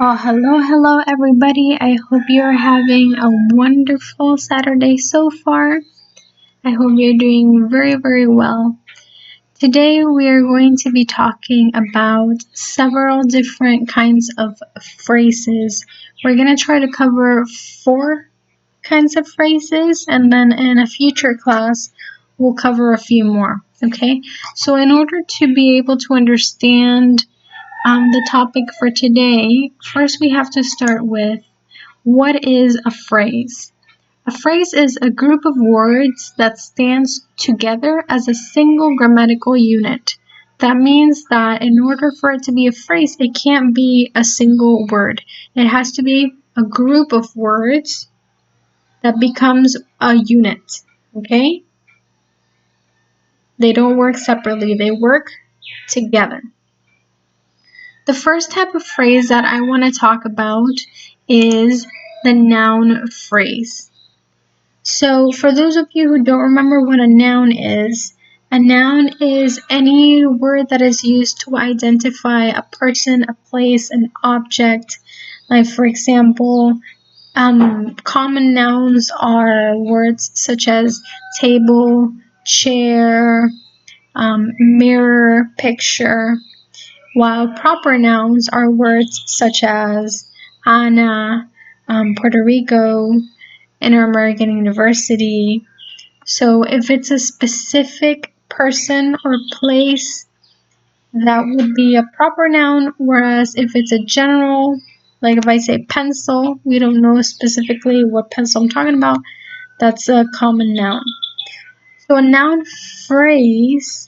Hello everybody. I hope you're having a wonderful Saturday so far. I hope you're doing very well. Today we are going to be talking about several different kinds of phrases. We're going to try to cover 4 kinds of phrases, and then in a future class we'll cover a few more. Okay? So in order to be able to understand the topic for today, first we have to start with what is a phrase? A phrase is a group of words that stands together as a single grammatical unit. That means that in order for it to be a phrase, it can't be a single word. It has to be a group of words that becomes a unit. Okay? They don't work separately, they work together. The first type of phrase that I want to talk about is the noun phrase. So for those of you who don't remember what a noun is any word that is used to identify a person, a place, an object. Like for example, common nouns are words such as table, chair, mirror, picture. While proper nouns are words such as Anna, Puerto Rico, Inter-American University. So if it's a specific person or place, that would be a proper noun, whereas if it's a general, like if I say pencil, we don't know specifically what pencil I'm talking about, that's a common noun. So a noun phrase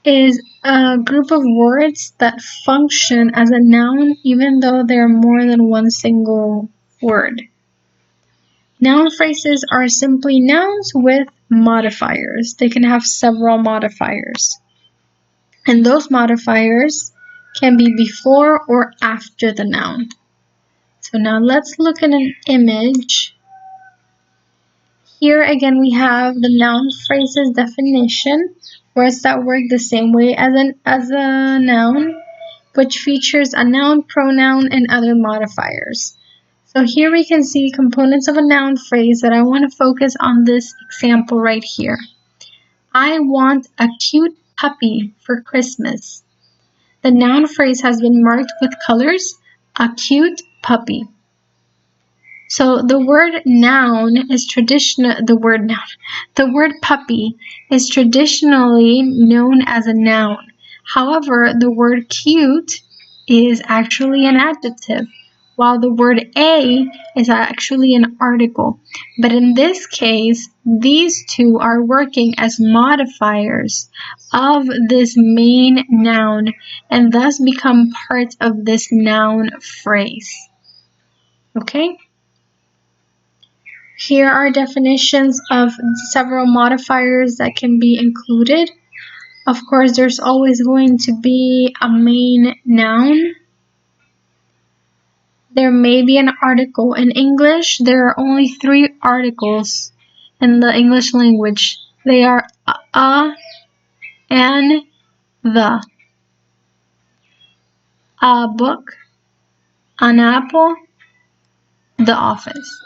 is a group of words that function as a noun even though there are more than one single word. Noun phrases are simply nouns with modifiers. They can have several modifiers. And those modifiers can be before or after the noun. So now let's look at an image. Here again we have the noun phrases definition, words that work the same way as a noun, which features a noun, pronoun, and other modifiers. So here we can see components of a noun phrase that I want to focus on this example right here. I want a cute puppy for Christmas. The noun phrase has been marked with colors, a cute puppy. So the word puppy is traditionally known as a noun. However, the word cute is actually an adjective, while the word a is actually an article. But in this case, these two are working as modifiers of this main noun and thus become part of this noun phrase. Okay? Here are definitions of several modifiers that can be included. Of course, there's always going to be a main noun. There may be an article. In English, there are only 3 articles in the English language. They are a and the. A book, an apple, the office.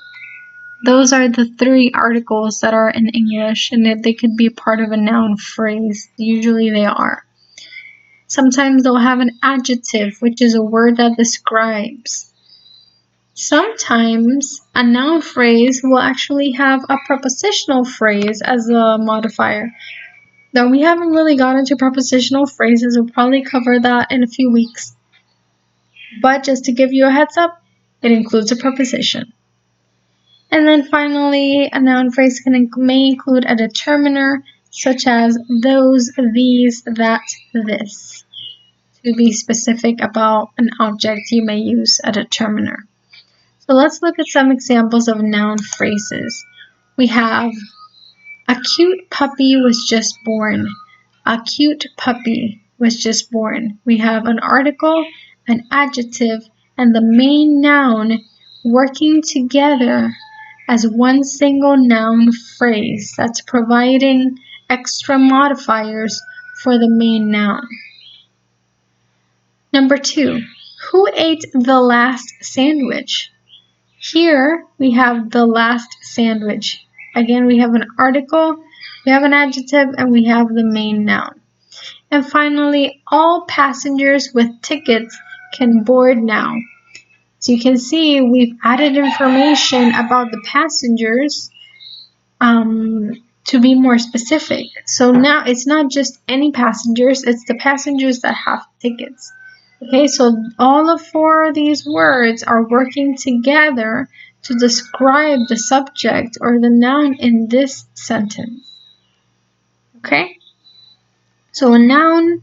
Those are the 3 articles that are in English, and they could be part of a noun phrase. Usually they are. Sometimes they'll have an adjective, which is a word that describes. Sometimes a noun phrase will actually have a prepositional phrase as a modifier. Now, we haven't really gotten into prepositional phrases. We'll probably cover that in a few weeks. But just to give you a heads up, it includes a preposition. And then finally, a noun phrase may include a determiner, such as those, these, that, this. To be specific about an object, you may use a determiner. So let's look at some examples of noun phrases. We have a cute puppy was just born. A cute puppy was just born. We have an article, an adjective, and the main noun working together as one single noun phrase that's providing extra modifiers for the main noun. Number 2, Who ate the last sandwich? Here we have the last sandwich. Again, we have an article, we have an adjective, and we have the main noun. And finally, all passengers with tickets can board now. So you can see we've added information about the passengers to be more specific. So now it's not just any passengers, it's the passengers that have tickets. Okay, so all of four of these words are working together to describe the subject or the noun in this sentence. Okay, so a noun,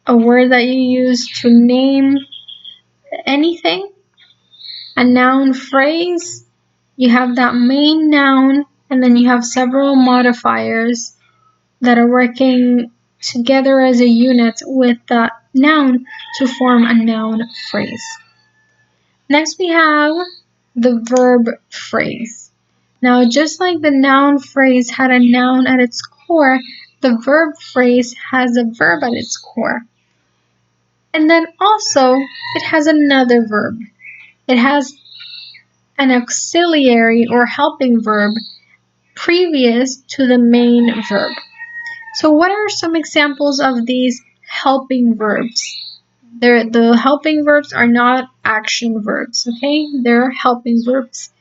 a word that you use to name anything. A noun phrase, you have that main noun and then you have several modifiers that are working together as a unit with that noun to form a noun phrase. Next we have the verb phrase. Now just like the noun phrase had a noun at its core, the verb phrase has a verb at its core. And then also it has another verb. It has an auxiliary or helping verb previous to the main verb. So what are some examples of these helping verbs? The helping verbs are not action verbs, okay? They're helping verbs.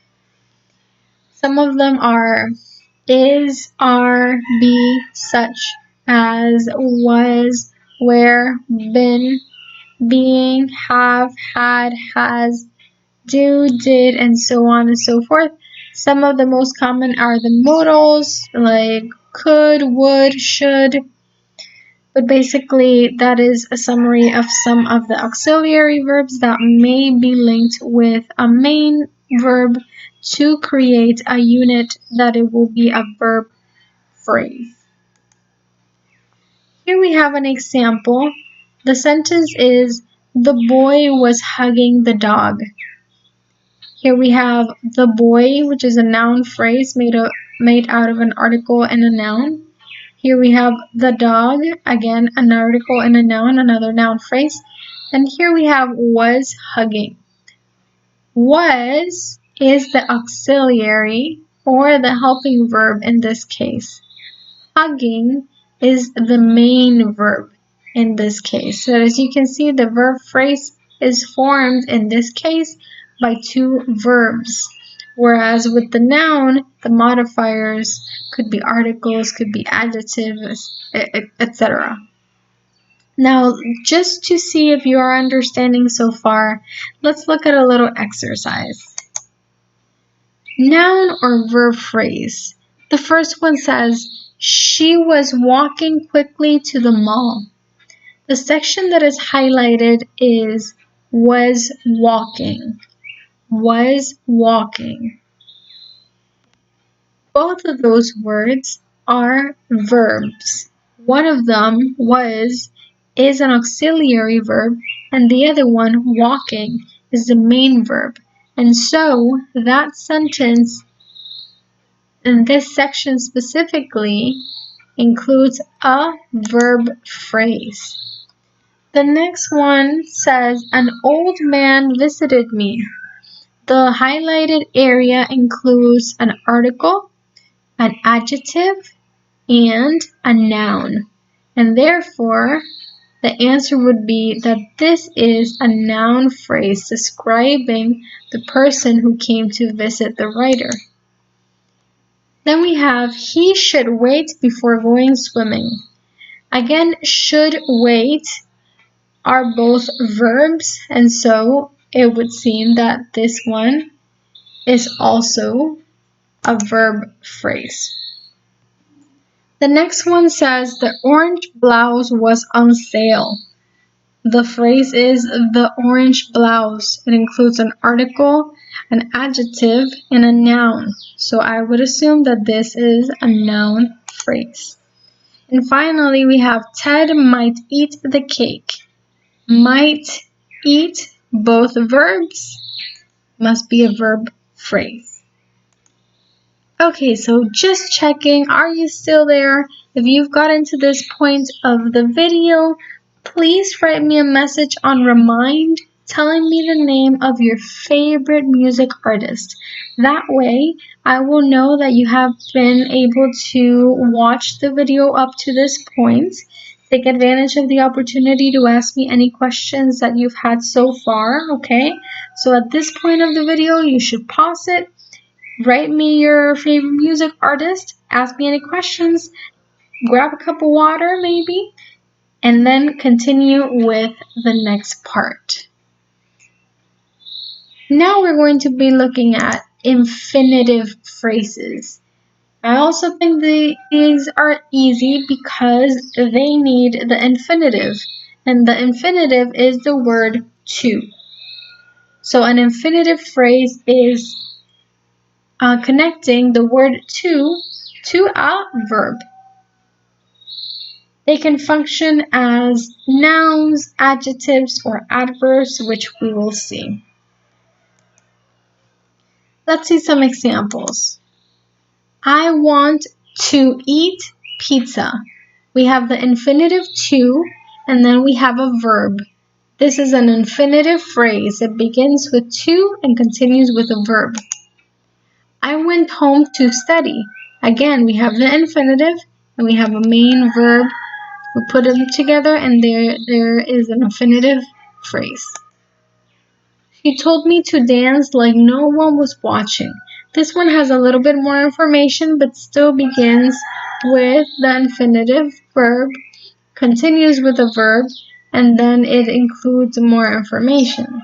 Some of them are is, are, be, such as, was, were, been, being, have, had, has, do, did, and so on and so forth. Some of the most common are the modals like could, would, should. But basically, that is a summary of some of the auxiliary verbs that may be linked with a main verb to create a unit that it will be a verb phrase. Here we have an example. The sentence is, the boy was hugging the dog. Here we have the boy, which is a noun phrase made out of an article and a noun. Here we have the dog, again, an article and a noun, another noun phrase. And here we have was hugging. Was is the auxiliary or the helping verb in this case. Hugging is the main verb in this case. So as you can see, the verb phrase is formed in this case by two verbs. Whereas with the noun, the modifiers could be articles, could be adjectives, etc. Now, just to see if you are understanding so far, let's look at a little exercise. Noun or verb phrase. The first one says, she was walking quickly to the mall. The section that is highlighted is was walking. Was walking. Both of those words are verbs. One of them, was, is an auxiliary verb, and the other one, walking, is the main verb. And so that sentence in this section specifically includes a verb phrase. The next one says, an old man visited me. The highlighted area includes an article, an adjective, and a noun. And therefore, the answer would be that this is a noun phrase describing the person who came to visit the writer. Then we have, he should wait before going swimming. Again, should wait are both verbs, and so it would seem that this one is also a verb phrase. The next one says, the orange blouse was on sale. The phrase is the orange blouse. It includes an article, an adjective, and a noun. So I would assume that this is a noun phrase. And finally, we have Ted might eat the cake. Might eat, both verbs, must be a verb phrase. Okay, so just checking, are you still there? If you've gotten to this point of the video, please write me a message on Remind telling me the name of your favorite music artist. That way, I will know that you have been able to watch the video up to this point. Take advantage of the opportunity to ask me any questions that you've had so far, okay? So at this point of the video, you should pause it, write me your favorite music artist, ask me any questions, grab a cup of water maybe, and then continue with the next part. Now we're going to be looking at infinitive phrases. I also think these are easy because they need the infinitive, and the infinitive is the word to. So an infinitive phrase is connecting the word to a verb. They can function as nouns, adjectives, or adverbs, which we will see. Let's see some examples. I want to eat pizza. We have the infinitive to, and then we have a verb. This is an infinitive phrase. It begins with to and continues with a verb. I went home to study. Again, we have the infinitive and we have a main verb. We put them together and there is an infinitive phrase. She told me to dance like no one was watching. This one has a little bit more information but still begins with the infinitive verb, continues with a verb, and then it includes more information.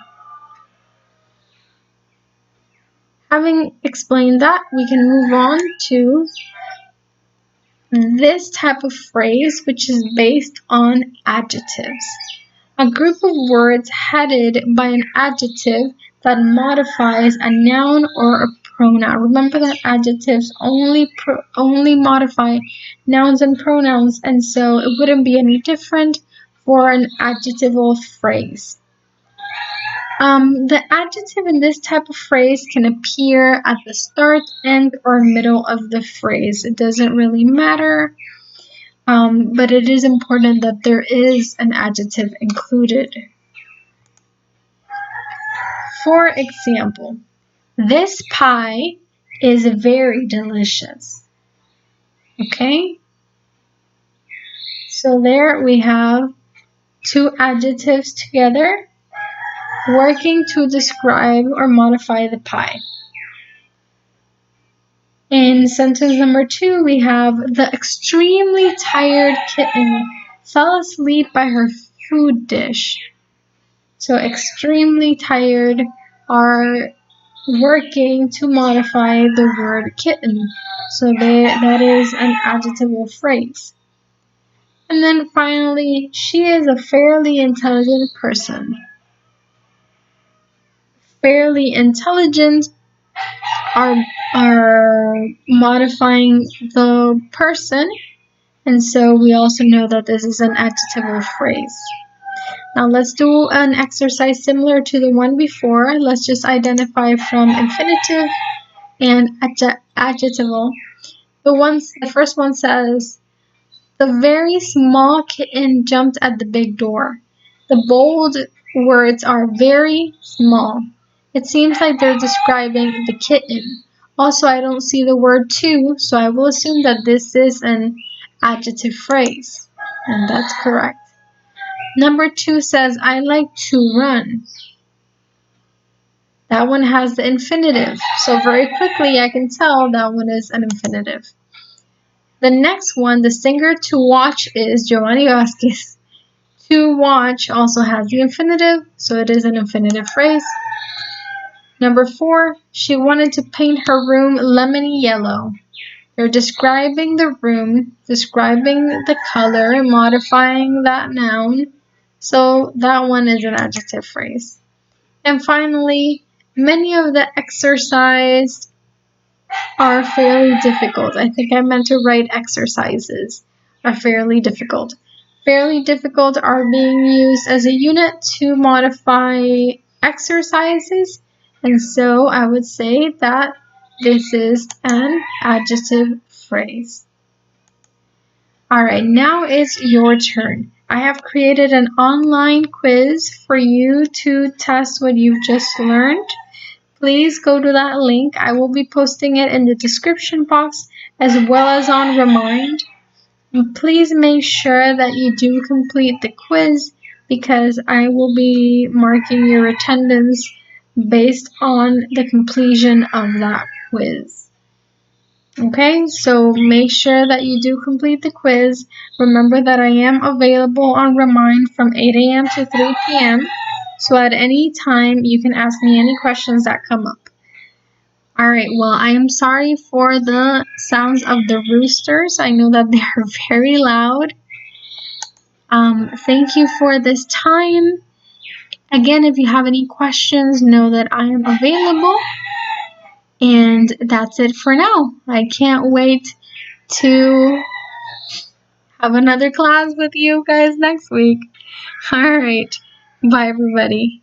Having explained that, we can move on to this type of phrase, which is based on adjectives. A group of words headed by an adjective that modifies a noun or a pronoun. Remember that adjectives only modify nouns and pronouns, and so it wouldn't be any different for an adjectival phrase. The adjective in this type of phrase can appear at the start, end, or middle of the phrase. It doesn't really matter, but it is important that there is an adjective included. For example, this pie is very delicious. Okay? So there we have two adjectives together working to describe or modify the pie. In sentence number 2, we have the extremely tired kitten fell asleep by her food dish. So extremely tired are working to modify the word kitten. So that is an adjectival phrase. And then finally, she is a fairly intelligent person. Fairly intelligent are modifying the person, and so we also know that this is an adjectival phrase. Now let's do an exercise similar to the one before. Let's just identify from infinitive and adjectival. The first one says, the very small kitten jumped at the big door. The bold words are very small. It seems like they're describing the kitten. Also, I don't see the word to, so I will assume that this is an adjective phrase. And that's correct. Number 2 says, I like to run. That one has the infinitive. So very quickly I can tell that one is an infinitive. The next one, the singer to watch, is Giovanni Vasquez. To watch also has the infinitive, so it is an infinitive phrase. Number 4, she wanted to paint her room lemony yellow. They're describing the room, describing the color, modifying that noun. So that one is an adjective phrase. And finally, many of the exercises are fairly difficult. I think I meant to write exercises are fairly difficult. Fairly difficult are being used as a unit to modify exercises, and so I would say that this is an adjective phrase. Alright, now it's your turn. I have created an online quiz for you to test what you've just learned. Please go to that link. I will be posting it in the description box as well as on Remind. And please make sure that you do complete the quiz because I will be marking your attendance based on the completion of that quiz. Okay, so make sure that you do complete the quiz. Remember that I am available on Remind from 8 a.m. to 3 p.m. So at any time, you can ask me any questions that come up. Alright, well, I am sorry for the sounds of the roosters. I know that they are very loud. Thank you for this time. Again, if you have any questions, know that I am available. And that's it for now. I can't wait to have another class with you guys next week. Alright, bye everybody.